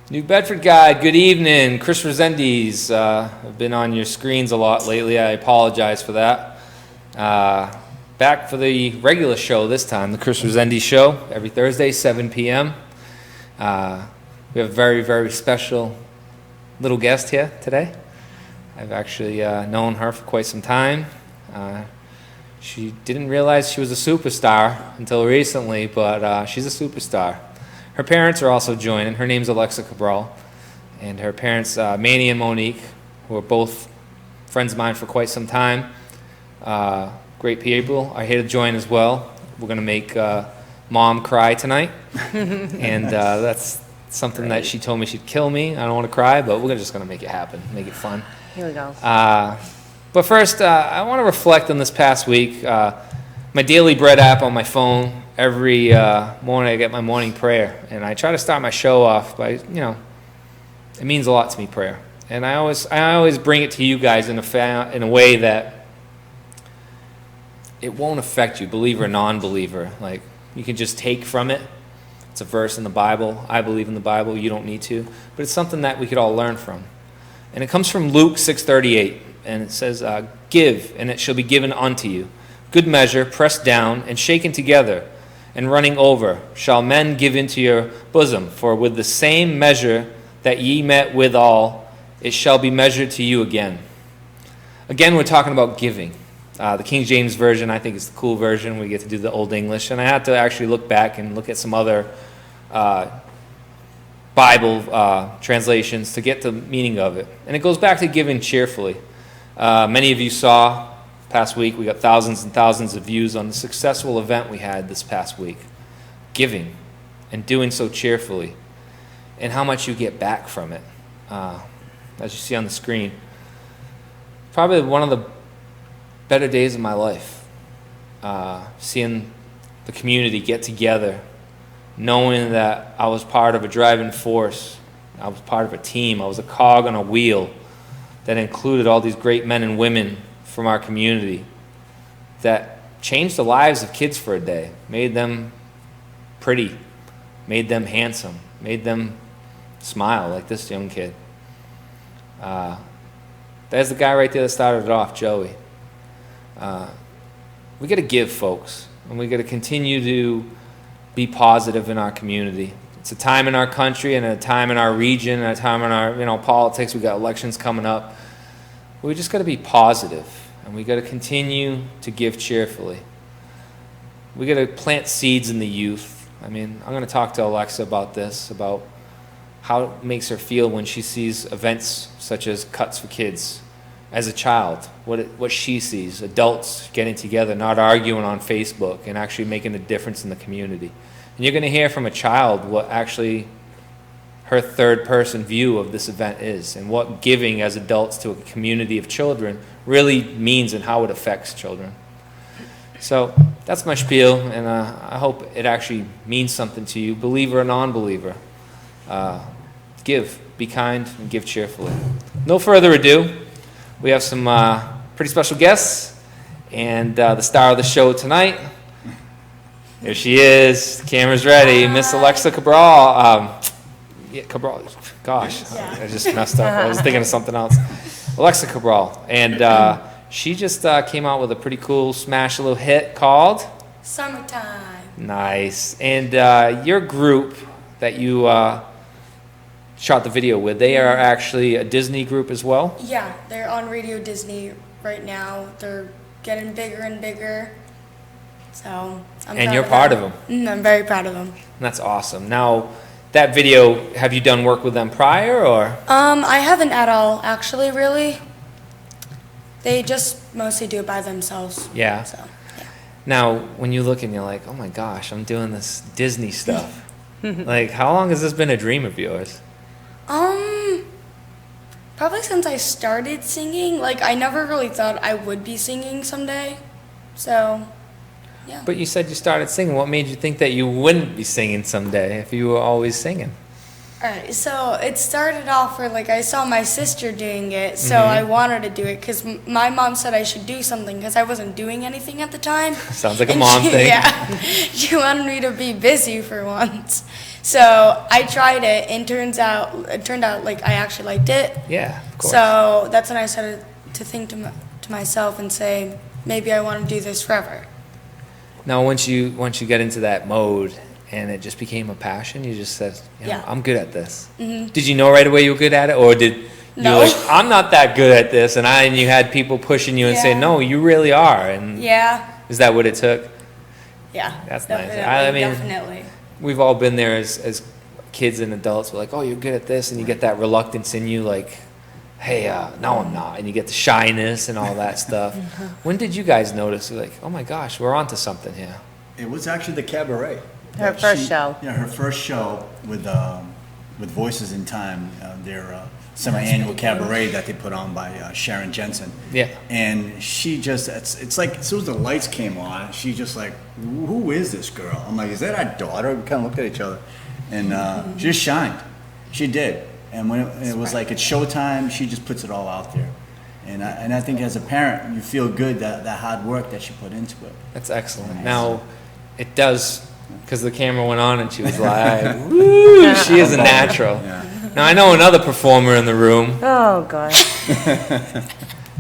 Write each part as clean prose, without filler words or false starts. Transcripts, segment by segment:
New Bedford Guide, good evening. Chris Resendes. I've been on your screens a lot lately. I apologize for that. Back for the regular show this time, the Chris Resendes Show, every Thursday, 7 p.m. We have a very, very special little guest here today. I've actually known her for quite some time. She didn't realize she was a superstar until recently, but she's a superstar. Her parents are also joining. Her name's Alexa Cabral, and her parents, Manny and Monique, who are both friends of mine for quite some time. Great people are here to join as well. We're going to make Mom cry tonight, and that's something that she told me she'd kill me. I don't want to cry, but we're just going to make it happen, make it fun. Here we go. But first, I want to reflect on this past week. My Daily Bread app on my phone, every morning I get my morning prayer, and I try to start my show off by, it means a lot to me, prayer. And I always bring it to you guys in a way that it won't affect you, believer or non-believer. Like, you can just take from it. It's a verse in the Bible. I believe in the Bible. You don't need to. But it's something that we could all learn from. And it comes from Luke 6:38, and it says, "Give, and it shall be given unto you. Good measure, pressed down, and shaken together, and running over, shall men give into your bosom. For with the same measure that ye met withal, it shall be measured to you again." Again, we're talking about giving. The King James Version, I think, is the cool version. We get to do the Old English. And I had to actually look back and look at some other Bible translations to get the meaning of it. And it goes back to giving cheerfully. Many of you saw past week, we got thousands and thousands of views on the successful event we had this past week. Giving and doing so cheerfully, and how much you get back from it. As you see on the screen, probably one of the better days of my life. Seeing the community get together, knowing that I was part of a driving force, I was part of a team, I was a cog on a wheel that included all these great men and women from our community that changed the lives of kids for a day, made them pretty, made them handsome, made them smile like this young kid. There's the guy right there that started it off, Joey. We got to give, folks, and we got to continue to be positive in our community. It's a time in our country and a time in our region and a time in our politics. We got elections coming up. We just got to be positive, and we got to continue to give cheerfully. We got to plant seeds in the youth. I mean, I'm going to talk to Alexa about this, about how it makes her feel when she sees events such as Cuts for Kids as a child, what she sees, adults getting together, not arguing on Facebook, and actually making a difference in the community. And you're going to hear from a child what actually her third-person view of this event is, and what giving as adults to a community of children really means and how it affects children. So that's my spiel, and I hope it actually means something to you, believer or non-believer. Give, be kind, and give cheerfully. No further ado, we have some pretty special guests, and the star of the show tonight, here she is, the camera's ready, Miss Alexa Cabral. Cabral, gosh, I just messed up. I was thinking of something else. Alexa Cabral, and she just came out with a pretty cool smash little hit called Summertime. Nice. And your group that you shot the video with, they are actually a Disney group as well? Yeah, they're on Radio Disney right now. They're getting bigger and bigger. So you're part of them. I'm very proud of them. That's awesome. Now, that video, have you done work with them prior, or? I haven't at all, actually, really. They just mostly do it by themselves. Yeah. So, yeah. Now, when you look and you're like, oh my gosh, I'm doing this Disney stuff. Like, how long has this been a dream of yours? Probably since I started singing. Like, I never really thought I would be singing someday. So, yeah. But you said you started singing. What made you think that you wouldn't be singing someday if you were always singing? Alright, so it started off where, like, I saw my sister doing it, so I wanted to do it because my mom said I should do something because I wasn't doing anything at the time. Sounds like a mom thing. Yeah, she wanted me to be busy for once. So I tried it, and it turned out like I actually liked it. Yeah, of course. So that's when I started to think to myself and say, maybe I want to do this forever. Now, once you get into that mode and it just became a passion, you just said, Yeah. I'm good at this. Did you know right away you were good at it, or did No. you're like, I'm not that good at this, and you had people pushing you and saying, Yeah. no, you really are, and Yeah. is that what it took? Yeah. That's nice. Definitely, I mean, definitely. We've all been there as kids and adults. We're like, oh, you're good at this, and you get that reluctance in you, like, hey, no, I'm not, and you get the shyness and all that stuff. When did you guys notice? You're like, oh my gosh, we're onto something here. It was actually the cabaret. Her that first show. Yeah, her first show with Voices in Time, their semi-annual cabaret that they put on by Sharon Jensen. Yeah. And she just, it's like, as soon as the lights came on, she just like, who is this girl? I'm like, is that our daughter? We kind of looked at each other. And she just shined. She did. And when it was like, it's showtime, she just puts it all out there. And I think as a parent, you feel good that hard work that she put into it. That's excellent. Now, it does, because the camera went on and she was like, woo, she is a natural. Yeah. Now, I know another performer in the room. Oh, God.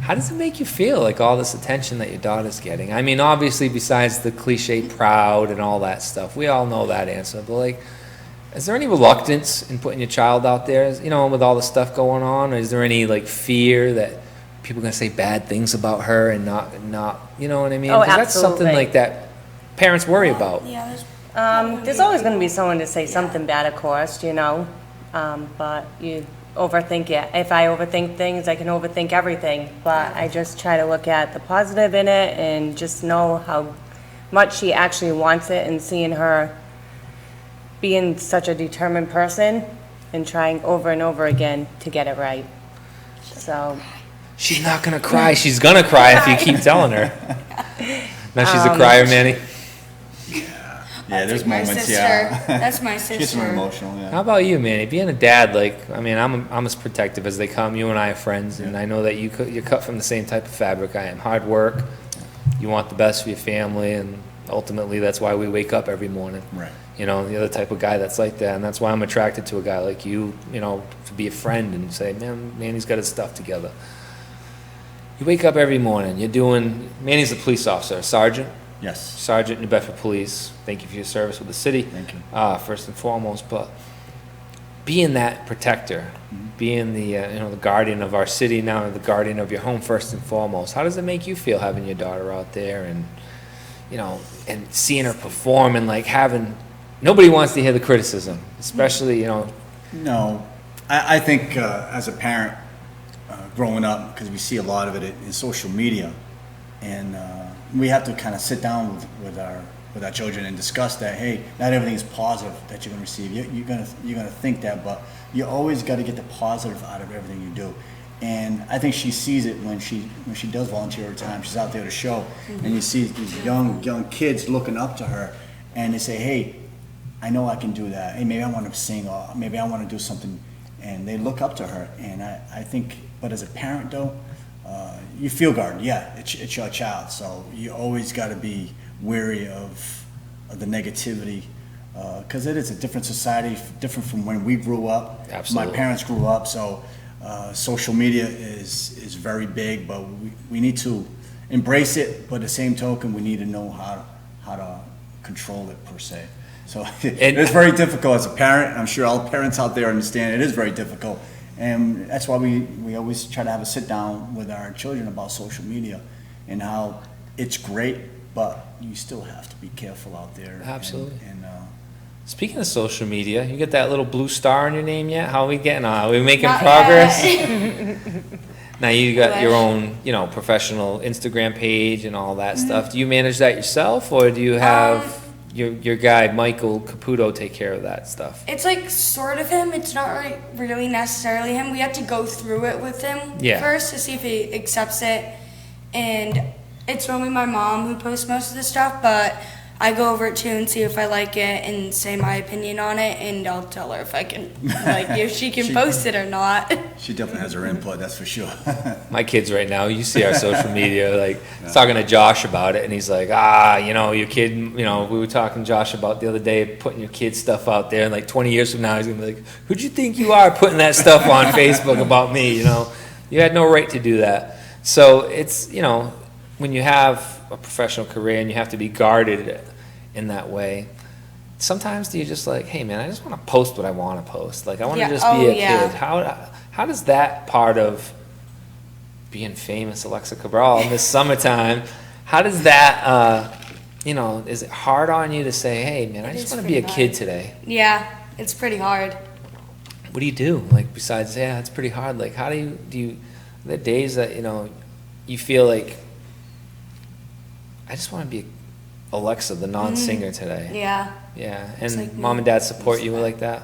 How does it make you feel, like all this attention that your daughter's getting? I mean, obviously, besides the cliche proud and all that stuff, we all know that answer, but like, is there any reluctance in putting your child out there, with all the stuff going on? Or is there any like fear that people are going to say bad things about her and not, you know what I mean? Oh, 'Cause that's something absolutely. like that parents worry about. Yeah. There's always going to be someone to say something bad, of course, but you overthink it. If I overthink things, I can overthink everything, but I just try to look at the positive in it and just know how much she actually wants it, and seeing her being such a determined person and trying over and over again to get it right. So, She's not going to cry. She's going to cry if you keep telling her. Now she's a crier, Manny. Yeah, there's my moments, sister. yeah. That's my She gets more sister. emotional, yeah. How about you, Manny? Being a dad, I'm as protective as they come. You and I are friends, and I know that you're cut from the same type of fabric I am. Hard work. You want the best for your family, and ultimately that's why we wake up every morning. Right. You're the type of guy that's like that, and that's why I'm attracted to a guy like you, to be a friend and say, man, Manny's got his stuff together. You wake up every morning, Manny's a police officer, a sergeant. Yes. Sergeant, New Bedford Police. Thank you for your service with the city. Thank you. First and foremost, but being that protector, being the the guardian of our city now, the guardian of your home first and foremost. How does it make you feel having your daughter out there and and seeing her perform and like nobody wants to hear the criticism, especially No, I think as a parent, growing up, because we see a lot of it in social media, and we have to kind of sit down with our children and discuss that. Hey, not everything is positive that you're going to receive. You're gonna think that, but you always got to get the positive out of everything you do. And I think she sees it when she does volunteer her time. She's out there to show, and you see these young kids looking up to her, and they say, "Hey, I know I can do that. Hey, maybe I want to sing, or maybe I want to do something." And they look up to her, and I think. But as a parent, though, you feel guarded. Yeah, it's your child, so you always got to be wary of the negativity, because it is a different society, different from when we grew up. Absolutely. My parents grew up, so social media is very big, but we need to embrace it. But at the same token, we need to know how to control it per se. So it's very difficult as a parent. I'm sure all parents out there understand it is very difficult. And that's why we always try to have a sit down with our children about social media and how it's great, but you still have to be careful out there. Absolutely. And Speaking of social media, you get that little blue star in your name yet? How are we getting on? Are we making Not progress? yet. Now you got your own, professional Instagram page and all that stuff. Do you manage that yourself, or do you have your guy Michael Caputo take care of that stuff? It's like sort of him. It's not really necessarily him. We have to go through it with him first to see if he accepts it. And it's normally my mom who posts most of the stuff, but I go over it too and see if I like it and say my opinion on it, and I'll tell her if I can, like, if she can post it or not. She definitely has her input, that's for sure. My kids right now, you see our social media, like, I was talking to Josh about it, and he's like, your kid, we were talking to Josh about the other day, putting your kid's stuff out there, and like 20 years from now, he's gonna be like, who'd you think you are putting that stuff on Facebook about me, You had no right to do that. So it's, when you have a professional career and you have to be guarded in that way, sometimes you're just like, hey man, I just want to post what I want to post. Like, I want to just be a kid. How does that part of being famous, Alexa Cabral, in this summertime, how does that, is it hard on you to say, hey man, I just want to be a kid today? Yeah, it's pretty hard. What do you do? Like, besides, it's pretty hard. Like, how do you, the days that, you feel like, I just want to be Alexa, the non-singer today. Yeah. Yeah. And like mom and dad support you like that?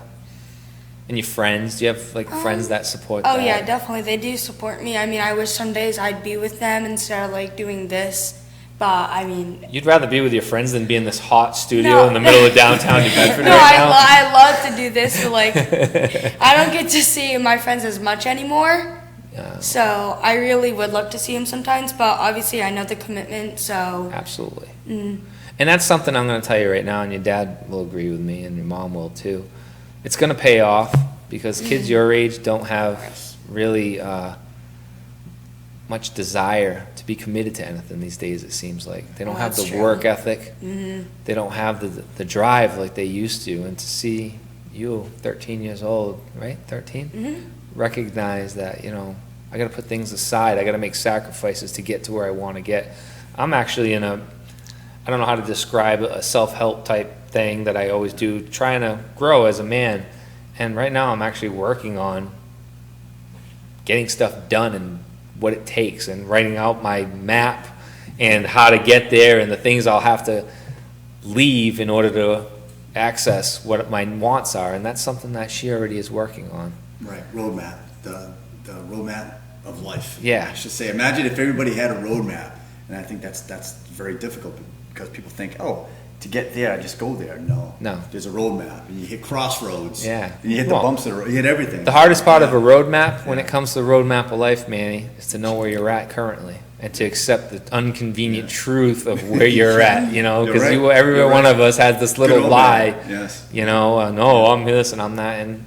And your friends? Do you have, like, friends that support that? Oh, yeah, definitely. They do support me. I mean, I wish some days I'd be with them instead of, like, doing this. But, I mean... You'd rather be with your friends than be in this hot studio in the middle of downtown New Bedford No, right now? I love to do this, but, like, I don't get to see my friends as much anymore. Yeah. So I really would love to see them sometimes, but obviously I know the commitment, so... Absolutely. And that's something I'm going to tell you right now, and your dad will agree with me, and your mom will too. It's going to pay off, because kids your age don't have really much desire to be committed to anything these days, it seems like. They don't have the work ethic. They don't have the drive like they used to. And to see you, 13 years old, right? 13? Recognize that, I got to put things aside. I got to make sacrifices to get to where I want to get. I'm actually in I don't know how to describe a self-help type thing that I always do, trying to grow as a man. And right now I'm actually working on getting stuff done and what it takes, and writing out my map and how to get there and the things I'll have to leave in order to access what my wants are. And that's something that she already is working on. Right, roadmap, the roadmap of life. Yeah. I should say, imagine if everybody had a roadmap, and I think that's very difficult, because people think, to get there, I just go there. No. There's a roadmap, and you hit crossroads. Yeah. And you hit the bumps of the road, you hit everything. The hardest part of a roadmap, when it comes to the roadmap of life, Manny, is to know where you're at currently, and to accept the inconvenient truth of where you're at, because every one of us has this little lie, no, I'm this and I'm that, and,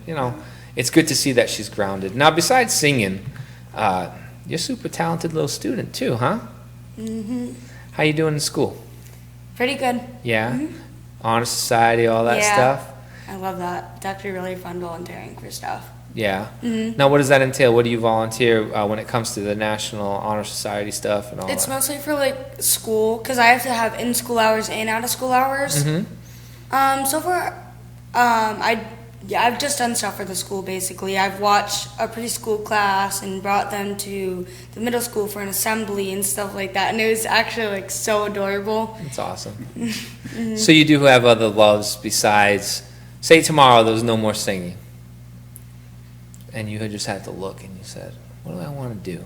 it's good to see that she's grounded. Now, besides singing, you're a super talented little student too, huh? How you doing in school? Pretty good. Yeah? Honor Society, all that stuff? I love that. It's actually really fun volunteering for stuff. Yeah. Now, what does that entail? What do you voluntear when it comes to the National Honor Society stuff and all that? It's mostly for, like, school, because I have to have in-school hours and out-of-school hours. So far, I've just done stuff for the school, basically. I've watched a preschool class and brought them to the middle school for an assembly and stuff like that, and it was actually, like, so adorable. That's awesome. So you do have other loves besides, say tomorrow there was no more singing, and you had just had to look and you said, what do I want to do?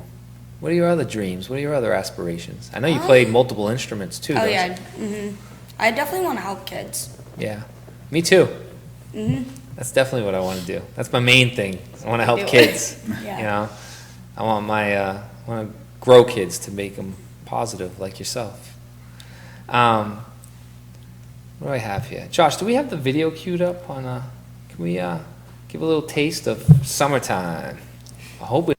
What are your other dreams? What are your other aspirations? I know you played multiple instruments too. I definitely want to help kids. Yeah, me too. That's definitely what I want to do. That's my main thing. I want to help kids. I want I want to grow kids to make them positive like yourself. What do I have here? Josh, do we have the video queued up on can we give a little taste of summertime? I hope it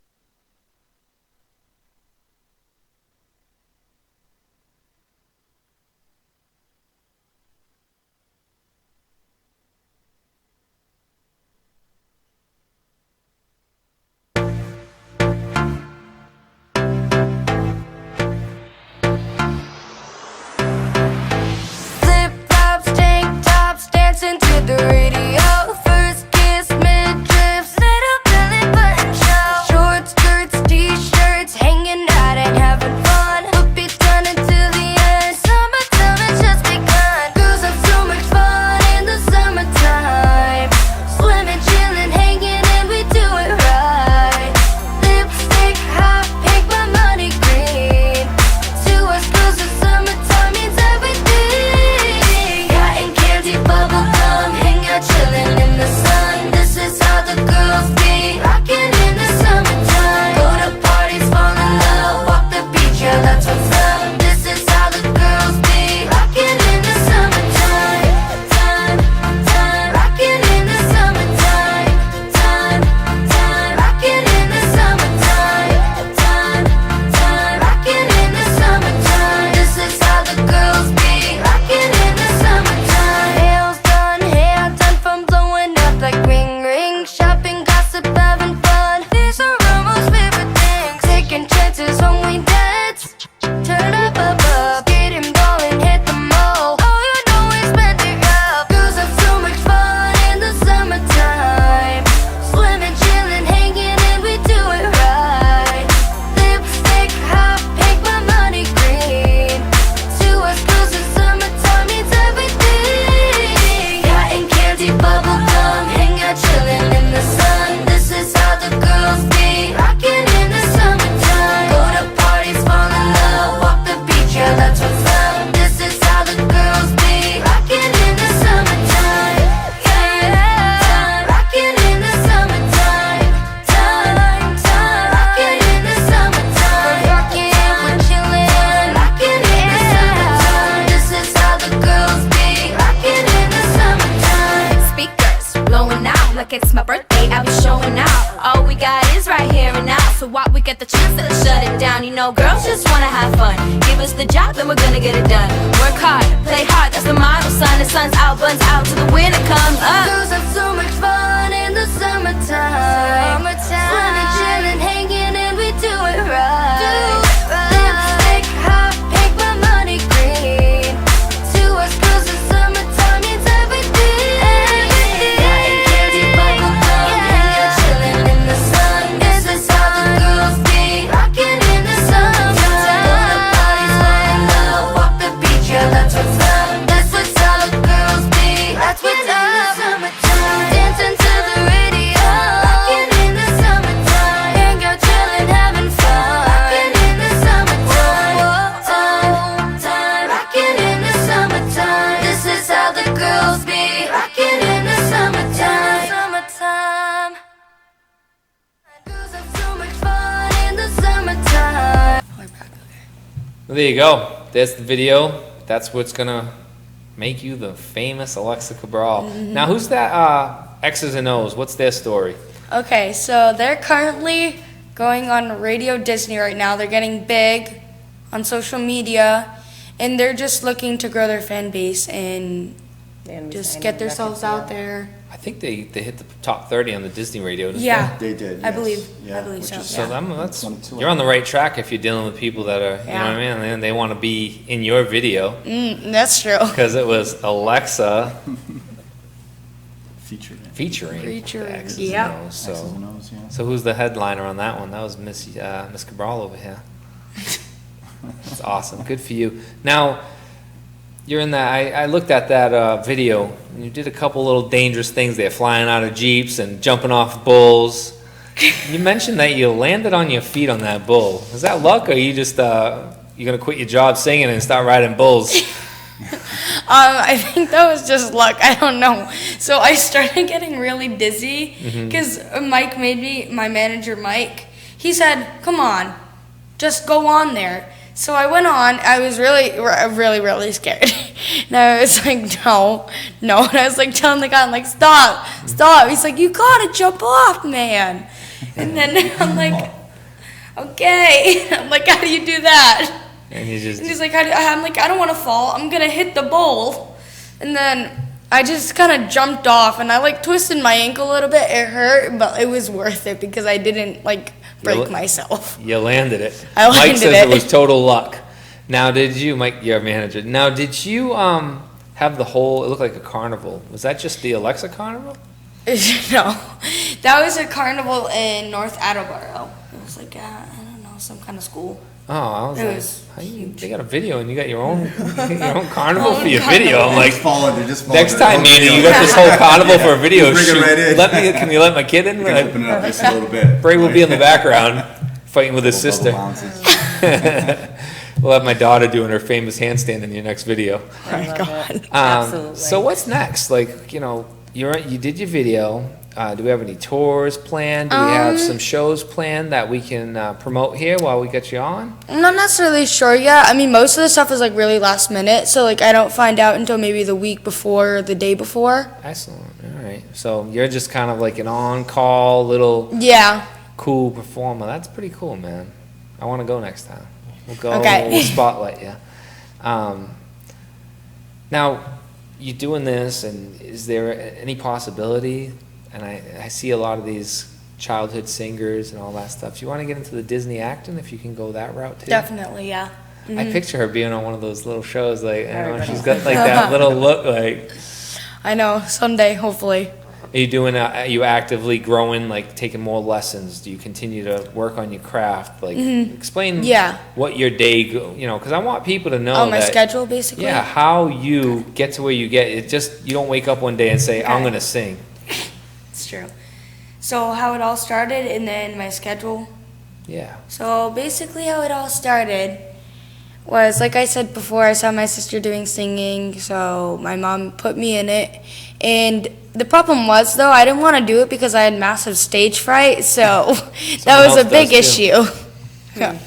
the radio. First kiss, mid-drift, little belly button show. Short the walk, we get the chance to shut it down. You know, girls just wanna have fun. Give us the job and we're gonna get it done. Work hard, play hard, that's the motto, son. The sun's out, buns out, till the winter comes up. Girls have so much fun in the summertime. Swimming, chilling, hanging, and we do it right. Lipstick, hot pink, my money green. To us girls, the summertime means everything. Cotton candy, bubble gum, hang out, chilling in the sun. This is how the girls be, rocking in the summertime. Go to parties, find love, walk the beach, yeah, that's what's up. This is how the girls be, that's what's up. Summertime, dancing to the radio, rocking in the summertime. Hang out, chilling, having fun, rocking in the summertime. Time, rocking in the summertime. This is how the girls be, rocking in the summertime. Summertime. Girls have so much fun in the summertime. Well, there you go. There's the video. That's what's gonna make you the famous Alexa Cabral. Now, who's that X's and O's? What's their story? Okay, so they're currently going on Radio Disney right now. They're getting big on social media, and they're just looking to grow their fan base and just get themselves out there. I think they hit the top 30 on the Disney radio. Didn't Yeah, They did, I yes. believe. Yeah, I believe which so. is- So Yeah. that's One, two, you're on the right track if you're dealing with people that are, you know what I Yeah. mean, and they want to be in your video That's true. because it was Alexa Featured it. featuring Featuring, the X's yeah. and O's. X's So, and O's, yeah. so who's the headliner on that one? That was Miss Cabral over here. That's awesome. Good for you. Now, you're in that. I looked at that video, and you did a couple little dangerous things there, flying out of jeeps and jumping off bulls. You mentioned that you landed on your feet on that bull. Is that luck, or you just you're gonna quit your job singing and start riding bulls? I think that was just luck. I don't know. So I started getting really dizzy because Mike made me, my manager Mike, he said, "Come on, just go on there." So I went on. I was really scared. And I was like, no. And I was like telling the guy, I'm like, stop. He's like, you gotta jump off, man. And then I'm like, okay. I'm like, how do you do that? And you just And he's like, I'm like, I don't want to fall. I'm gonna hit the bowl. And then I just kind of jumped off, and I like twisted my ankle a little bit. It hurt, but it was worth it because I didn't like break myself. you landed it. I Mike landed says it. it was total luck. Now, did you, Mike, your manager? Now, did you have the whole? It looked like a carnival. Was that just the Alexa carnival? No, that was a carnival in North Attleboro. It was like I don't know, some kind of school. Oh, I was It like, was how you, huge. they got a video and you got your own carnival Own for your carnival. video. I'm like, They're just following next it. time, Manny, you got this whole carnival for a video Bring it shoot. right in. Can you let my kid in? You can open it up just a little bit. Bray will be in the background fighting with his Little sister. bubble bounces. We'll have my daughter doing her famous handstand in your next video. I love it. Absolutely. So what's next? Like, you know, you did your video. Do we have any tours planned? Do we have some shows planned that we can promote here while we get you on? I'm not necessarily sure yet. I mean, most of the stuff is like really last minute, so like I don't find out until maybe the week before or the day before. Excellent. All right. So you're just kind of like an on-call little Yeah. cool performer. That's pretty cool, man. I want to go next time. We'll go. Okay. We'll spotlight you. Now, you're doing this, and is there any possibility? And I see a lot of these childhood singers and all that stuff. Do you want to get into the Disney acting if you can go that route too? Definitely, yeah. I picture her being on one of those little shows, like, I don't know, she's got like that little look, like. I know, someday, hopefully. Are you doing? Are you actively growing? Like taking more lessons? Do you continue to work on your craft? Like, explain. Yeah. What your day, because I want people to know. Oh, my that, schedule, basically? Yeah, how you get to where you get. It just you don't wake up one day and say, "I'm Okay. gonna sing." It's true. So how it all started, and then my schedule. Yeah. So basically how it all started was, like I said before, I saw my sister doing singing, so my mom put me in it. And the problem was, though, I didn't want to do it because I had massive stage fright, so that was else a big does, too. issue. Yeah.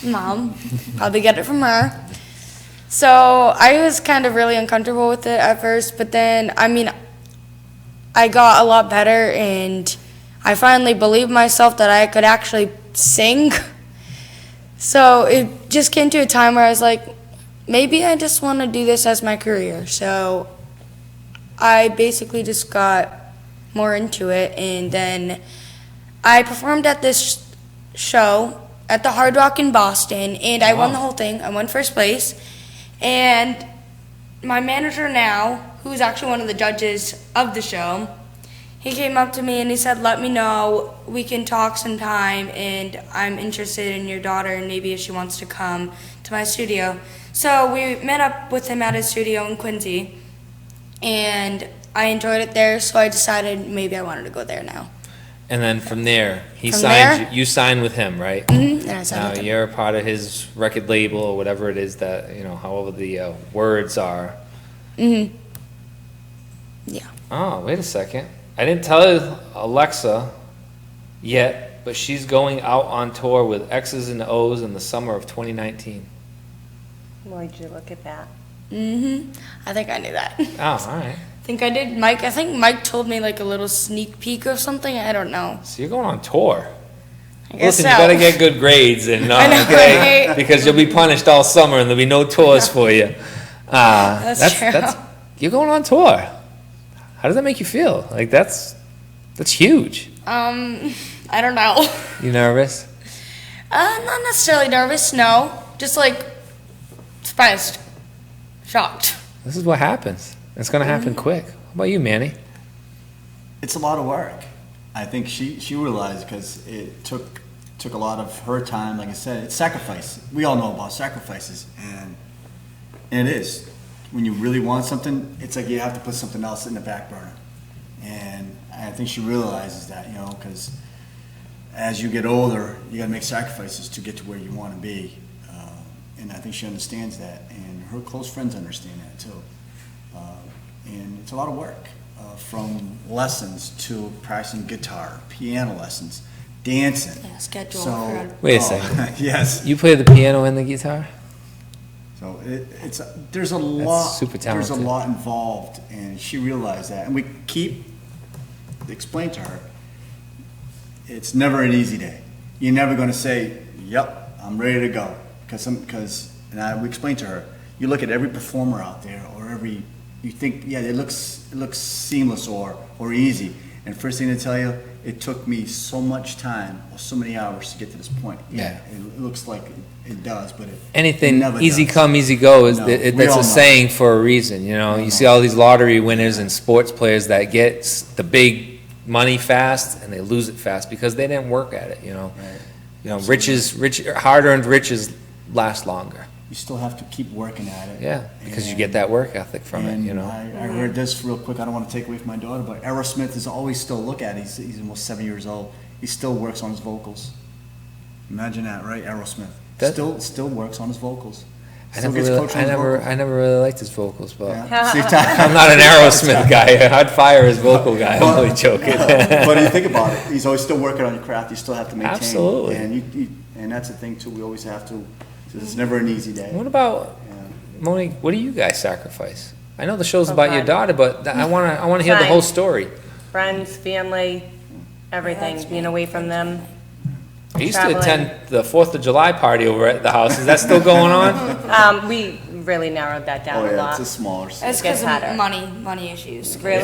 Mom, probably get it from her. So I was kind of really uncomfortable with it at first, but then, I mean, I got a lot better, and I finally believed myself that I could actually sing. So it just came to a time where I was like, maybe I just want to do this as my career. So I basically just got more into it, and then I performed at this show at the Hard Rock in Boston, and I won the whole thing. I won first place, and my manager now, who's actually one of the judges of the show, he came up to me and he said, let me know, we can talk sometime, and I'm interested in your daughter, and maybe if she wants to come to my studio. So we met up with him at his studio in Quincy, and I enjoyed it there, so I decided maybe I wanted to go there now. And then from there, From signed there? you signed with him, right? And I signed Now with him. you're a part of his record label or whatever it is that, however the words are. Yeah. Oh, wait a second. I didn't tell Alexa yet, but she's going out on tour with X's and O's in the summer of 2019. Why'd you look at that? I think I knew that. Oh, all right. I think I did. I think Mike told me like a little sneak peek or something. I don't know. So you're going on tour. I guess Listen, so. you better get good grades, and I know, okay, right? because you'll be punished all summer, and there'll be no tours for you. That's true. You're going on tour. How does that make you feel? Like that's huge. I don't know. You nervous? Not necessarily nervous. No, just like surprised, shocked. This is what happens. It's going to happen quick. How about you, Manny? It's a lot of work. I think she realized, because it took a lot of her time. Like I said, it's sacrifice. We all know about sacrifices, and it is. When you really want something, it's like you have to put something else in the back burner. And I think she realizes that, because as you get older, you got to make sacrifices to get to where you want to be. And I think she understands that, and her close friends understand that too. And it's a lot of work, from lessons to practicing guitar, piano lessons, dancing. Yeah, schedule. So, Wait a second. Yes. You play the piano and the guitar? So there's a lot. super There's a talented. lot involved, and she realized that. And we keep explain to her, it's never an easy day. You're never going to say, "Yep, I'm ready to go," we explained to her. You look at every performer out there, you think, yeah, it looks seamless or easy. And first thing to tell you, it took me so much time or so many hours to get to this point. Yeah. It looks like it does, but it Anything never easy does. come, easy go is No, that's we all a know. saying for a reason. You see all these lottery winners and sports players that get the big money fast and they lose it fast because they didn't work at it. Right. Hard-earned riches last longer. You still have to keep working at it. Yeah, because you And- get that work ethic from it. And I heard this real quick. I don't want to take away from my daughter, but Aerosmith is always still look at. He's almost 7 years old. He still works on his vocals. Imagine that, right? Aerosmith That- still works on his vocals. I Still never gets really, coached on I his never, vocals. I never really liked his vocals, but Yeah. See, I'm not an Aerosmith guy. I'd fire his vocal guy. I'm only joking. but you think about it, he's always still working on your craft. You still have to maintain. Absolutely. And that's the thing too. We always have to. It's never an easy day. What about Yeah. Monique? What do you guys sacrifice? I know the show's Oh, about your God. daughter, but I want to hear the Time. whole story. Friends, family, everything, being away from them. I used to Traveling. attend the 4th of July party over at the house. Is that still going on? We really narrowed that Oh down a yeah, lot. it's a smaller. It's Gets because hotter. of money issues. Really?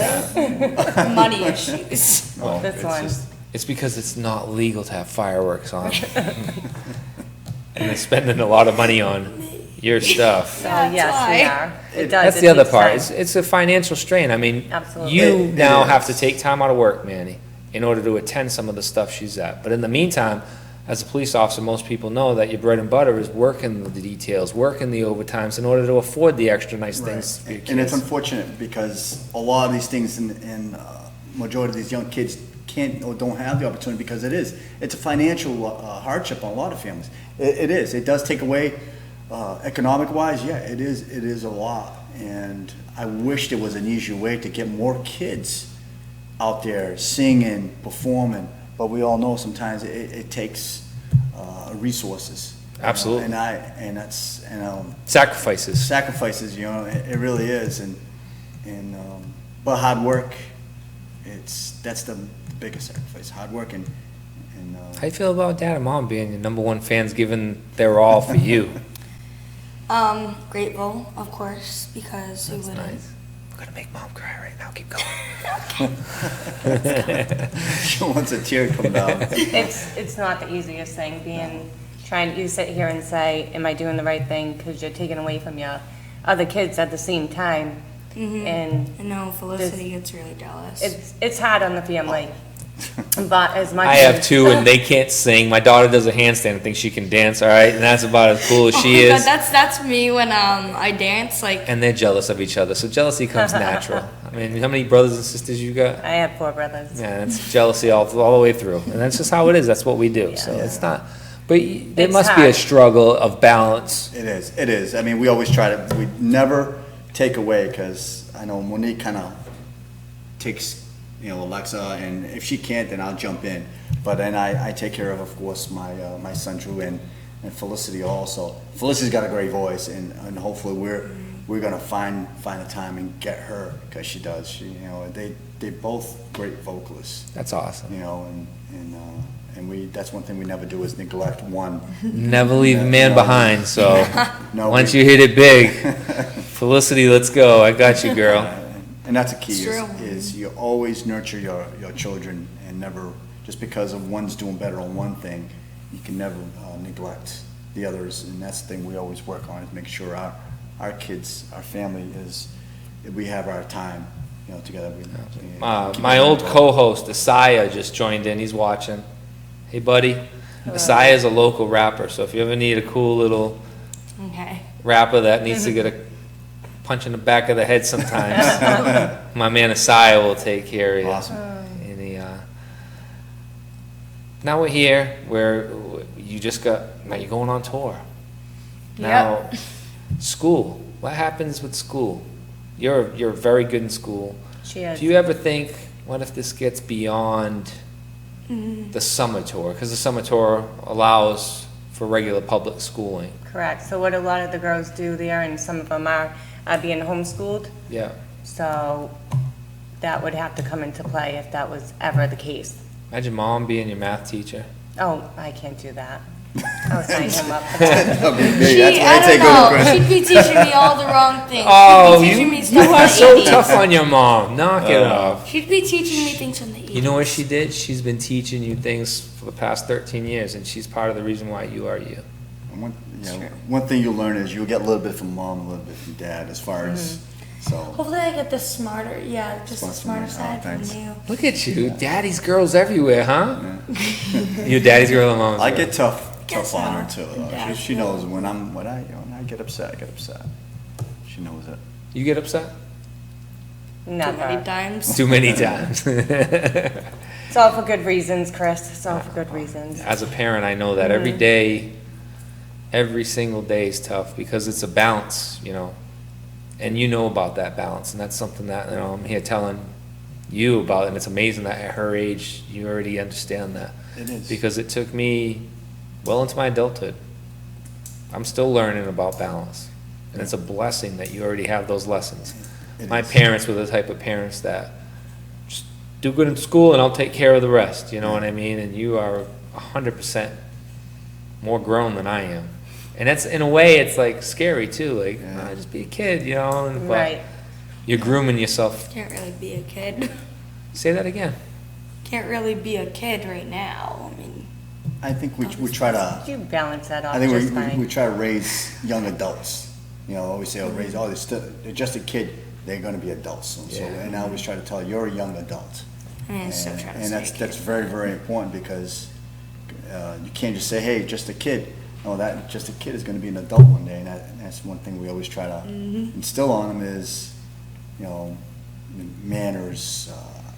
Money issues. Oh, This it's one. just- It's because it's not legal to have fireworks on. And they're spending a lot of money on your stuff. So, That's yes, we why. are. It does. That's It the other takes part. time. It's a financial strain. I mean, Absolutely. you It now is. have to take time out of work, Manny, in order to attend some of the stuff she's at. But in the meantime, as a police officer, most people know that your bread and butter is working the details, working the overtimes in order to afford the extra nice things for your And it's kids. unfortunate because a lot of these things and majority of these young kids can't or don't have the opportunity because it's a financial hardship on a lot of families. It is. It does take away economic wise. Yeah, it is a lot. And I wish there was an easier way to get more kids out there singing, performing. But we all know sometimes it takes resources. Absolutely. And that's Sacrifices. sacrifices. It really is. But hard work, that's the biggest sacrifice. Hard work and How you feel about dad and mom being your number one fans, given they're all for you? Grateful, of course, because who That's wouldn't? nice. I'm gonna make mom cry right now. Keep going. She wants a tear to come down. It's not the easiest thing, you sit here and say, am I doing the right thing? Because you're taking away from your other kids at the same time. And I know Felicity gets really jealous. it's hard on the family. But as much I as. have two, and they can't sing. My daughter does a handstand and thinks she can dance. All right, and that's about as cool as she God, is. that's me when I dance. Like, And they're jealous of each other, so jealousy comes natural. I mean, how many brothers and sisters you got? I have 4 brothers. Yeah, it's jealousy all the way through, and that's just how it is. That's what we do. So it's not. But there It's must be a hard. struggle of balance. It is. I mean, we always try to, we never take away, because I know Monique kind of takes, Alexa, and if she can't, then I'll jump in. But then I take care of course, my son Drew and Felicity also. Felicity's got a great voice, and hopefully we're gonna find a time and get her, because she does. They're both great vocalists, That's awesome. and we, that's one thing we never do, is neglect one. Never leave a man behind. So No, once you hit it big, Felicity, let's go. I got you, girl. And that's a key, It's true. is you always nurture your children, and never, just because of one's doing better on one thing, you can never neglect the others. And that's the thing we always work on, is make sure our kids, our family we have our time, together. My old co-host, Asaya, just joined in. He's watching. Hey, buddy. Asaya is a local rapper, so if you ever need a cool little okay. rapper that needs to get a punch in the back of the head sometimes, my man Asaya will take care of you. Awesome. And now we're here where now you're going on tour. Now, school. What happens with school? You're very good in school. She is. Do you ever think, what if this gets beyond the summer tour? Because the summer tour allows for regular public schooling. Correct. So what a lot of the girls do there, and some of them are being homeschooled. Yeah. So that would have to come into play if that was ever the case. Imagine mom being your math teacher. Oh, I can't do that. I'll sign him up for that. I don't know. She'd be teaching me all the wrong things. Oh, She'd be teaching you me stuff are from so the 80s. tough on your mom. Knock it off. She'd be teaching me things from the 80s. You know what she did? She's been teaching you things for the past 13 years, and she's part of the reason why you are you. One thing you'll learn is you'll get a little bit from mom, a little bit from dad, as far as, so. Hopefully I get the smarter, just the smarter side from thanks. you. Look at you. Daddy's girls everywhere, huh? You're daddy's girl and mom's I girl. get tough Guess on her not. too. Yeah. She knows when I get upset, She knows it. You get upset? Too many Never. times. Too many times. It's all for good reasons, Chris. It's all for good reasons. As a parent, I know that every day, every single day is tough because it's a balance, and you know about that balance, and that's something that I'm here telling you about, and it's amazing that at her age you already understand that. It is. Because it took me well into my adulthood. I'm still learning about balance, and it's a blessing that you already have those lessons. It My is. parents were the type of parents that just do good in school and I'll take care of the rest, you know what I mean? And you are 100% more grown than I am. And that's, in a way, it's like scary too, like, just be a kid, but Right. you're grooming yourself. Can't really be a kid. Say that again. Can't really be a kid right now. I mean, I think we try to, You balance that off I think just we fine. try to raise young adults. Always say, they're just a kid, they're gonna be adults. And I always try to tell, you're a young adult. I mean, still trying to And stay a that's kid. very, very important, because you can't just say, hey, just a kid. No, that just a kid is going to be an adult one day, and that's one thing we always try to instill on them is, manners,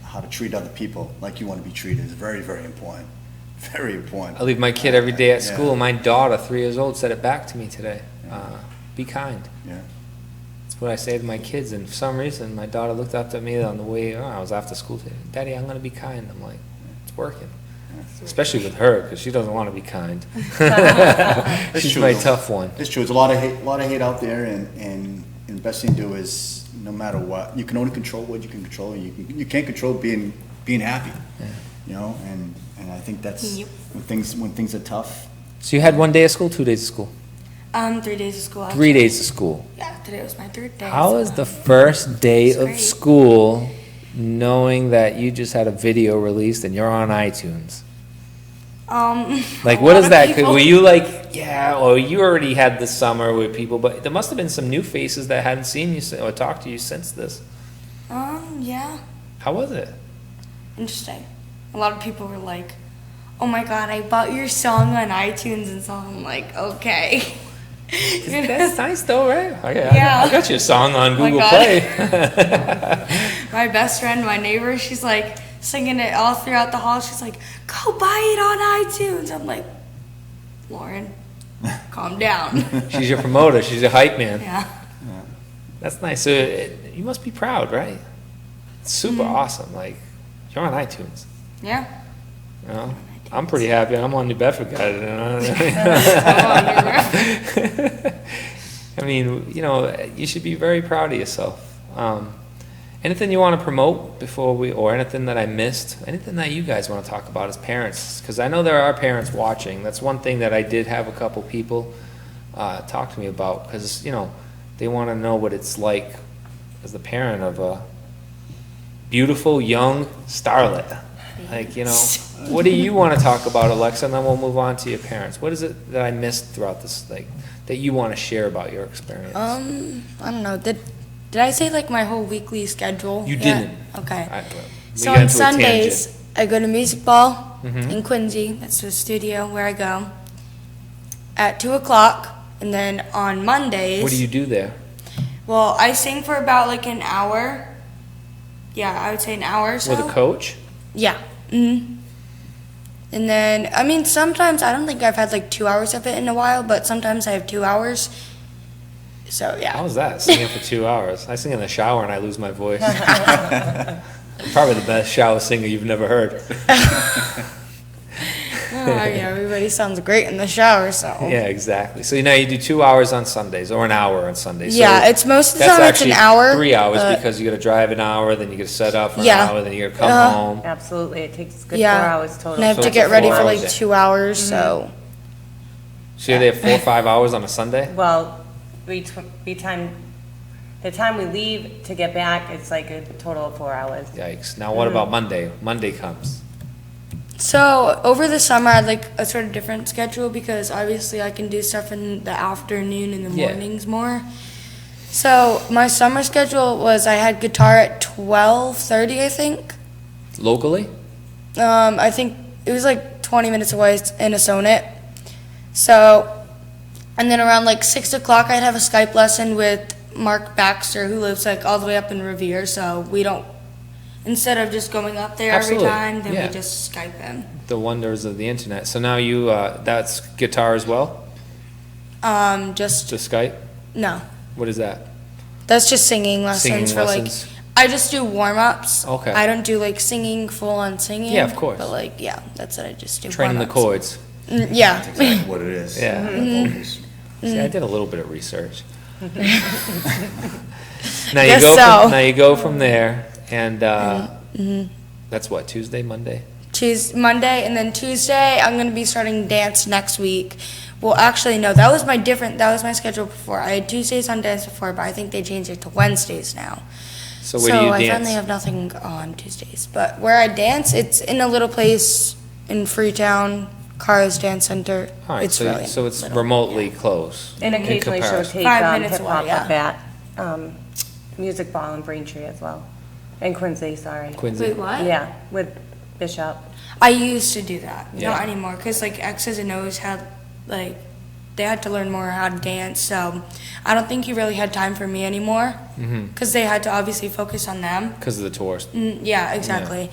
how to treat other people like you want to be treated is very, very important. Very important. I leave my kid every day at Yeah. school. My daughter, 3 years old, said it back to me today. Be kind. Yeah. That's what I say to my kids, and for some reason, my daughter looked up at me on the way, I was after school today, Daddy, I'm going to be kind. I'm like, it's working. Especially with her, because she doesn't want to be kind. She's true, my though. tough one. It's true. There's a lot of hate out there, and the best thing to do is, no matter what, you can only control what you can control. You can't control being happy. you know, and I think that's, Yep. when things are tough. So you had 1 day of school, 2 days of school? 3 days of school. 3 days of school. Yeah, today was my 3rd day. How so- is the first day It's of great. school knowing that you just had a video released and you're on iTunes? Like, a what lot is of that? people- Were you like, yeah, or you already had the summer with people, but there must have been some new faces that hadn't seen you or talked to you since this. Yeah, How was it? interesting. A lot of people were like, "Oh my God, I bought your song on iTunes," and so I'm like, "Okay." That's nice though, right? Okay, Yeah. I got your song on Oh my Google God. Play. My best friend, my neighbor, she's like singing it all throughout the hall. She's like, "Go buy it on iTunes." I'm like, "Lauren, calm down." She's your promoter. She's your hype man. Yeah. That's nice. So you must be proud, right? It's super awesome. Like, you're on iTunes. Yeah. You know? I'm pretty happy. I'm on New Bedford, guys. I mean, you know, you should be very proud of yourself. Anything you want to promote before or anything that I missed, anything that you guys want to talk about as parents? Because I know there are parents watching. That's one thing that I did have a couple people talk to me about, because, you know, they want to know what it's like as the parent of a beautiful young starlet. Like, you know, what do you want to talk about, Alexa? And then we'll move on to your parents. What is it that I missed throughout this, like, that you want to share about your experience? I don't know. Did I say like my whole weekly schedule? You yet? didn't. Okay. We So got on into a Sundays, tangent. I go to music ball Mhm. in Quincy. That's the studio where I go at 2:00, and then on Mondays. What do you do there? Well, I sing for about like an hour. Yeah, I would say an hour or so. With a coach? Yeah. And then, I mean, sometimes I don't think I've had like 2 hours of it in a while, but sometimes I have 2 hours. So yeah. How was that, singing for 2 hours? I sing in the shower and I lose my voice. Probably the best shower singer you've never heard. Oh, yeah, everybody sounds great in the shower, so. Yeah, exactly. So now you do 2 hours on Sundays, or an hour on Sundays. Yeah, So it's most of the that's time it's an actually hour. 3 hours, but- because you got to drive an hour, then you got to set up for an Yeah. hour, then you got to come Uh-huh. home. Absolutely, it takes a good Yeah. 4 hours total. And I have So to it's get a ready 4 for hours like day. 2 hours, so. So you're there 4 or 5 hours on a Sunday? Well, the time we leave to get back, it's like a total of 4 hours. Yikes. Now what about Monday? Monday comes. So over the summer, I like a sort of different schedule because obviously I can do stuff in the afternoon and the Yeah. mornings more. So my summer schedule was I had guitar at 12:30, I think. Locally? I think it was like 20 minutes away in a sonnet. So, and then around like 6 o'clock, I'd have a Skype lesson with Mark Baxter, who lives like all the way up in Revere. So we don't, instead of just going up there Absolutely, every time, then yeah. we just Skype him. The wonders of the internet. So now you, that's guitar as well? Just, Just Skype? no. What is that? That's just singing lessons Singing for lessons? like, I just do warm-ups. Okay. I don't do like singing, full-on singing. Yeah, of course. But like, yeah, that's what I just do. Training the warm-ups. chords. Yeah. That's exactly what it is. Yeah. The vocals. See, I did a little bit of research. Now Guess so. Now you go from there, and that's what, Tuesday, Monday? Monday, and then Tuesday, I'm going to be starting dance next week. Well, actually, no, that was my schedule before. I had Tuesdays on dance before, but I think they changed it to Wednesdays now. So where do you I dance? finally have nothing on Tuesdays. But where I dance, it's in a little place in Freetown, Cars Dance Center. All right, It's so, really so it's little, remotely yeah. close. And in occasionally she'll comparison. take 5 minutes hip-hop away, yeah. up at Music Ball in Braintree as well. In Quincy, sorry. Quincy. Wait, what? Yeah, with Bishop. I used to do that. Yeah. Not anymore, because like X's and O's had like they had to learn more how to dance. So I don't think he really had time for me anymore, because they had to obviously focus on them. Because of the tours. Yeah, exactly.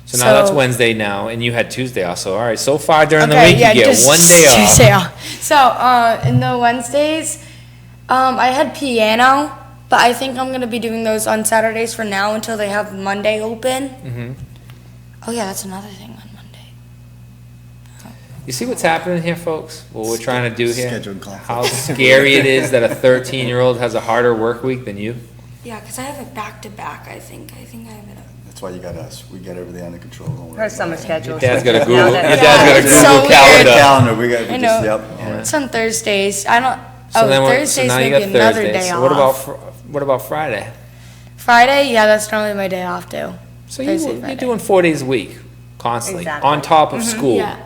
So now that's Wednesday now, and you had Tuesday also. All right, so far during the week, yeah, you get just 1 day off. Tuesday off. So in the Wednesdays, I had piano, but I think I'm gonna be doing those on Saturdays for now until they have Monday open. Mm-hmm. Oh yeah, that's another thing on Monday. You see what's happening here, folks? What we're trying to do here? Scheduling conflict. How scary it is that a 13-year-old has a harder work week than you? Yeah, because I have it back to back. I think I have it. That's why you got us. We got everything under control. Don't worry Her about summer it. schedule. Your dad's got a Now Google, your that- dad's got a it's Google so calendar. weird. Calendar, we got, we I just, know. yep. all right. It's on Thursdays. I don't. So then Thursdays now you maybe got another Thursday. day So off. what about Friday? Friday? Yeah, that's normally my day off too. So Thursday, you're Friday. doing 4 days a week, constantly, Exactly. on top of school, Yeah.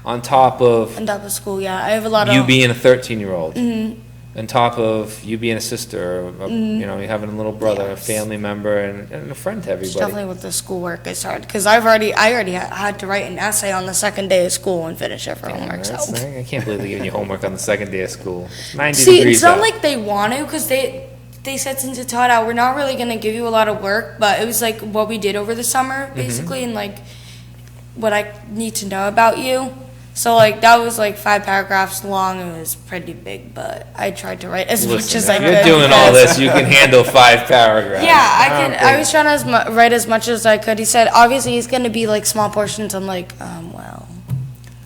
on top of On top of school, yeah. I have a lot of. you being a 13-year-old, Mm-hmm. on top of you being a sister, or, you know, you having a little brother, a Yes. family member, and a friend to It's everybody. definitely with the schoolwork is hard because I already had to write an essay on the second day of school and finish it for Yeah, homework. So. I can't believe they're giving you homework on the second day of school. It's 90 See, degrees it's not out. like they want to because they said since it's hot out, we're not really gonna give you a lot of work. But it was like what we did over the summer, Mm-hmm. basically, and like what I need to know about you. So like that was like 5 paragraphs long. It was pretty big, but I tried to write as much Listen, as I if could. you're doing all because- this, you can handle 5 paragraphs. Yeah, I don't can. I think- was trying to write as much as I could. He said, obviously, he's going to be like small portions. I'm like, well,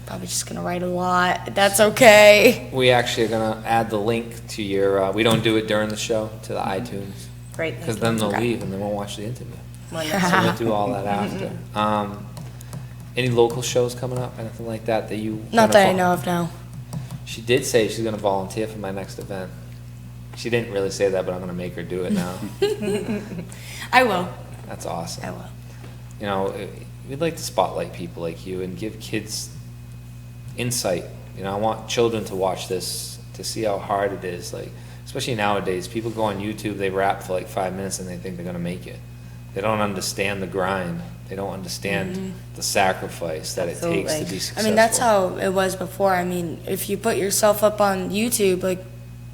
probably just going to write a lot. That's okay. We actually are gonna add the link to your, we don't do it during the show, to the iTunes, Great. because then they'll Okay. leave and they won't watch the interview. Wonderful. So we'll do all that after. Any local shows coming up, anything like that that you? Not gonna that I vol- know of now. She did say she's gonna volunteer for my next event. She didn't really say that, but I'm gonna make her do it now. I will. That's awesome. I will. You know, we'd like to spotlight people like you and give kids insight. You know, I want children to watch this, to see how hard it is. Like, especially nowadays, people go on YouTube, they rap for like 5 minutes and they think they're gonna make it. They don't understand the grind. They don't understand the sacrifice that it takes to Absolutely. be I successful. mean, that's how it was before. I mean, if you put yourself up on YouTube, like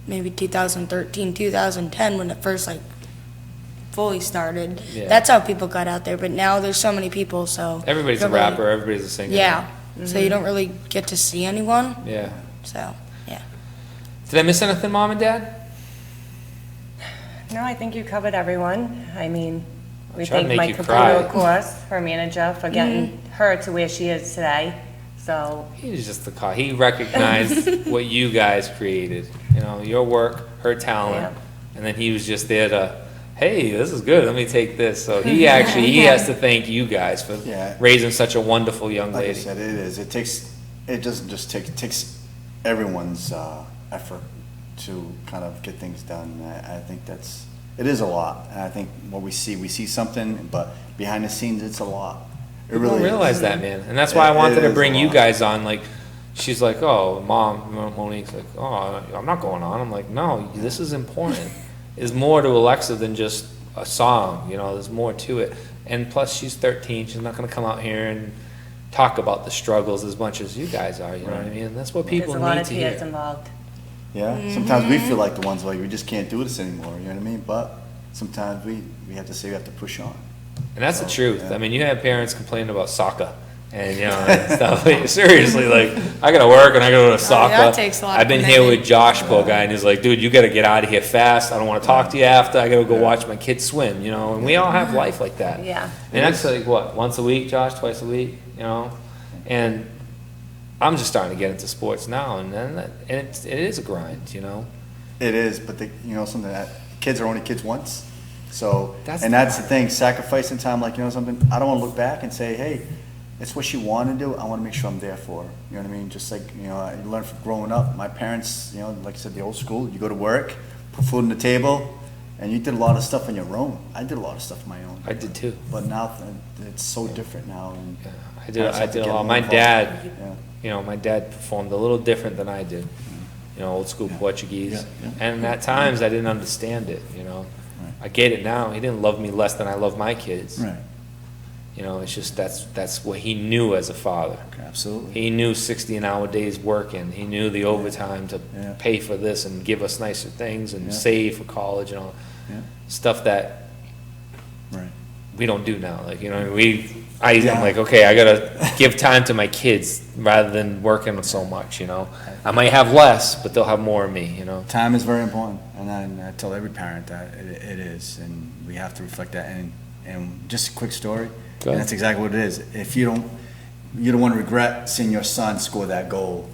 maybe 2013, 2010, when it first like fully started, Yeah. that's how people got out there. But now there's so many people, so Everybody's a don't really- rapper, everybody's a singer. Yeah. So you don't really get to see anyone. Yeah. So yeah. Did I miss anything, Mom and Dad? No, I think you covered everyone. I mean, we tried to thank make Mike you Caputo, cry. of course, her manager, for getting her to where she is today. So, He was just the call. He recognized what you guys created. You know, your work, her talent, Yeah. and then he was just there to, hey, this is good. Let me take this. So he actually he has to thank you guys for Yeah. raising such a wonderful young Like I lady. said, it is. It doesn't just take, it takes everyone's effort to kind of get things done. I think it is a lot. And I think what we see something, but behind the scenes, it's a lot. It People really don't is. realize that, man. And that's why I It wanted to is bring a you lot. guys on. Like, she's like, oh, Mom, Monique's like, oh, I'm not going on. I'm like, no, this is important. There's more to Alexa than just a song, you know, there's more to it. And plus, she's 13. She's not going to come out here and talk about the struggles as much as you guys are, you know what I mean? And that's what there's people a lot need of to tears hear. involved. Yeah, sometimes we feel like the ones like, we just can't do this anymore, you know what I mean? But sometimes we have to say we have to push on. And that's the So, truth. yeah. I mean, you have parents complaining about soccer and, you know, and stuff. Like, seriously, like, I gotta work and I gotta go to soccer. that takes a lot of I've been here commitment. with Josh, poor guy, and he's like, dude, you gotta get out of here fast. I don't wanna talk to you after. I gotta go watch my kids swim, you know? And we all have life like that. Yeah. And that's like, what, once a week, Josh, twice a week, you know? And I'm just starting to get into sports now, and it is a grind, you know? It is, but something that kids are only kids once. So, That's that's the the thing, sacrificing time, like, something, I don't want to look back and say, hey, it's what she wanted to do, I want to make sure I'm there for her. You know what I mean? Just like, I learned from growing up, my parents, like I said, the old school, you go to work, put food on the table, and you did a lot of stuff on your own. I did a lot of stuff on my own. I did too. But now, it's so different now. And Yeah, I parents have to did a get lot. more My involved. dad, Yeah. you know, my dad performed a little different than I did. You know, old school Portuguese. Yeah, And at times I didn't understand it, you know. Right. I get it now. He didn't love me less than I love my kids. Right, You know, it's just that's what he knew as a father. absolutely. He knew 60-hour days working. He knew the overtime to Yeah. pay for this and give us nicer things and Yeah. save for college and all. Yeah. Stuff that Right. we don't do now. Like, you know, I'm Yeah. like, okay, I gotta give time to my kids rather than working so much, you know. I might have less, but they'll have more of me, you know. Time is very important, and I tell every parent that it is, and we have to reflect that. And just a quick story, Go ahead. and that's exactly what it is. If you don't want to regret seeing your son score that goal,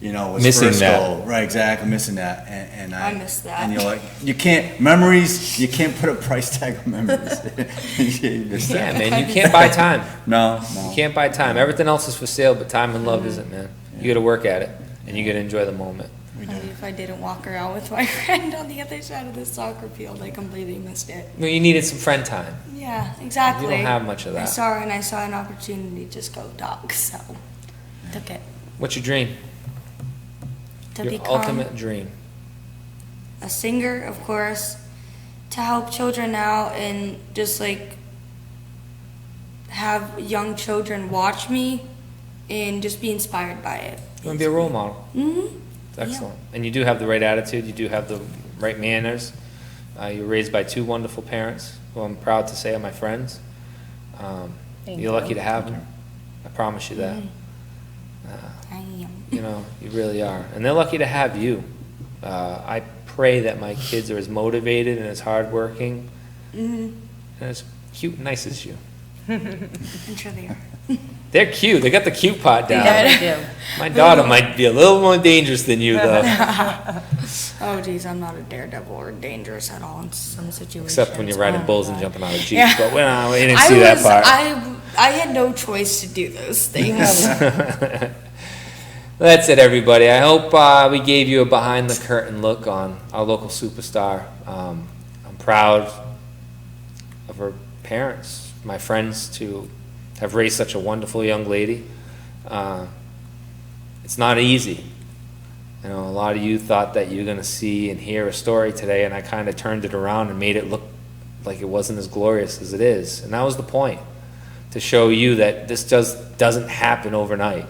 you know, was Missing first that. goal. Right, exactly, missing that. And I miss that. And you're like, you can't put a price tag on memories. You miss Yeah, that. man, you can't buy time. No. You can't buy time. Everything else is for sale, but time and love isn't, man. You got to work at it, and you got to enjoy the moment. Maybe if I didn't walk around with my friend on the other side of the soccer field, I completely missed it. Well, you needed some friend time. Yeah, exactly. You don't have much of I that. saw her and I saw an opportunity to just go talk, so took it. What's your dream? To Your become ultimate dream. a singer, of course, to help children out and just like have young children watch me and just be inspired by it. You want to be a role model. Mm-hmm. Excellent. And you do have the right attitude. You do have the right manners. You were raised by two wonderful parents, who I'm proud to say are my friends. Thank You're you. lucky to have them. I promise you that. I am. You know, you really are. And they're lucky to have you. I pray that my kids are as motivated and as hardworking and as cute and nice as you. I'm sure they are. They're cute. They got the cute part down. Yeah, they do. My daughter might be a little more dangerous than you, though. Oh, geez, I'm not a daredevil or dangerous at all in some situations. Except when you're riding Oh, bulls and God. jumping out of jeeps. Yeah. But we didn't see that part. I had no choice to do those things. That's it, everybody. I hope we gave you a behind-the-curtain look on our local superstar. I'm proud of her parents, my friends, to have raised such a wonderful young lady. It's not easy. You know, a lot of you thought that you were going to see and hear a story today, and I kind of turned it around and made it look like it wasn't as glorious as it is. And that was the point, to show you that this just doesn't happen overnight,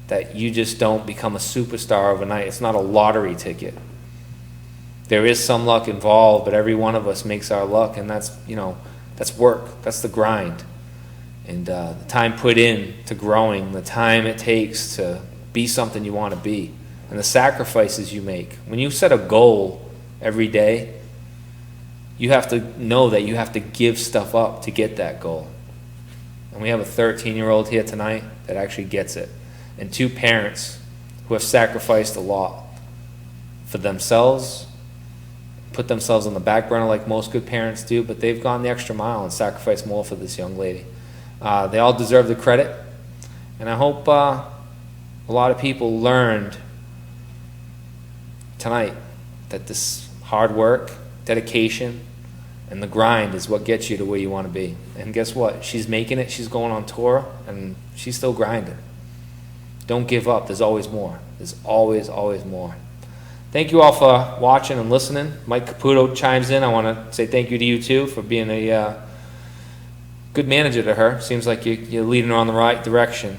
that you just don't become a superstar overnight. It's not a lottery ticket. There is some luck involved, but every one of us makes our luck, and that's, you know, that's work. That's the grind. And the time put in to growing, the time it takes to be something you want to be, and the sacrifices you make. When you set a goal every day, you have to know that you have to give stuff up to get that goal. And we have a 13-year-old here tonight that actually gets it, and two parents who have sacrificed a lot for themselves, put themselves on the back burner like most good parents do, but they've gone the extra mile and sacrificed more for this young lady. They all deserve the credit, and I hope a lot of people learned tonight that this hard work, dedication, and the grind is what gets you to where you want to be. And guess what? She's making it. She's going on tour, and she's still grinding. Don't give up. There's always more. There's always, always more. Thank you all for watching and listening. Mike Caputo chimes in. I want to say thank you to you, too, for being a good manager to her. Seems like you're leading her on the right direction.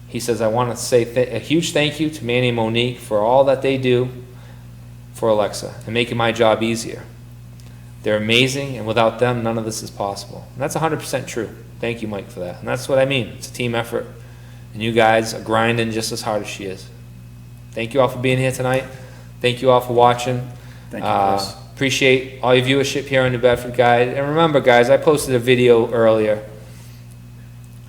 He says, I want to say a huge thank you to Manny and Monique for all that they do for Alexa and making my job easier. They're amazing, and without them, none of this is possible. And that's 100% true. Thank you, Mike, for that. And that's what I mean. It's a team effort, and you guys are grinding just as hard as she is. Thank you all for being here tonight. Thank you all for watching. Thank you, Chris. Appreciate all your viewership here on New Bedford Guide. And remember, guys, I posted a video earlier,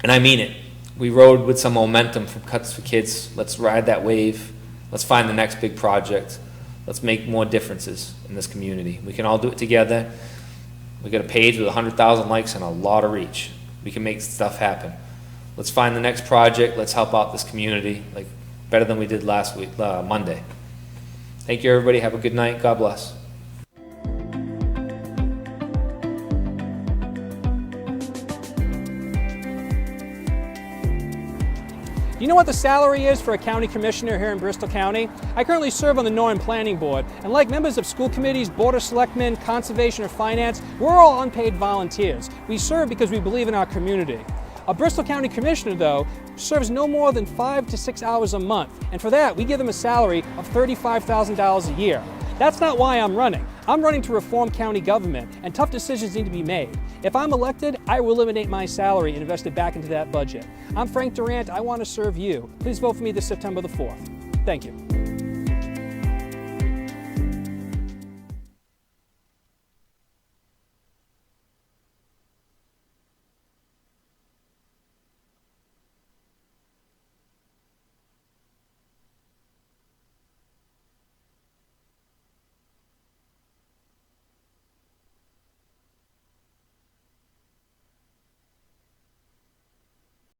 and I mean it. We rode with some momentum from Cuts for Kids. Let's ride that wave. Let's find the next big project. Let's make more differences in this community. We can all do it together. We got a page with 100,000 likes and a lot of reach. We can make stuff happen. Let's find the next project. Let's help out this community like better than we did last week, Monday. Thank you, everybody. Have a good night. God bless. You know what the salary is for a county commissioner here in Bristol County? I currently serve on the Norton Planning Board, and like members of school committees, board of selectmen, conservation, or finance, we're all unpaid volunteers. We serve because we believe in our community. A Bristol County Commissioner, though, serves no more than 5 to 6 hours a month, and for that, we give them a salary of $35,000 a year. That's not why I'm running. I'm running to reform county government, and tough decisions need to be made. If I'm elected, I will eliminate my salary and invest it back into that budget. I'm Frank Durant. I want to serve you. Please vote for me this September the 4th. Thank you.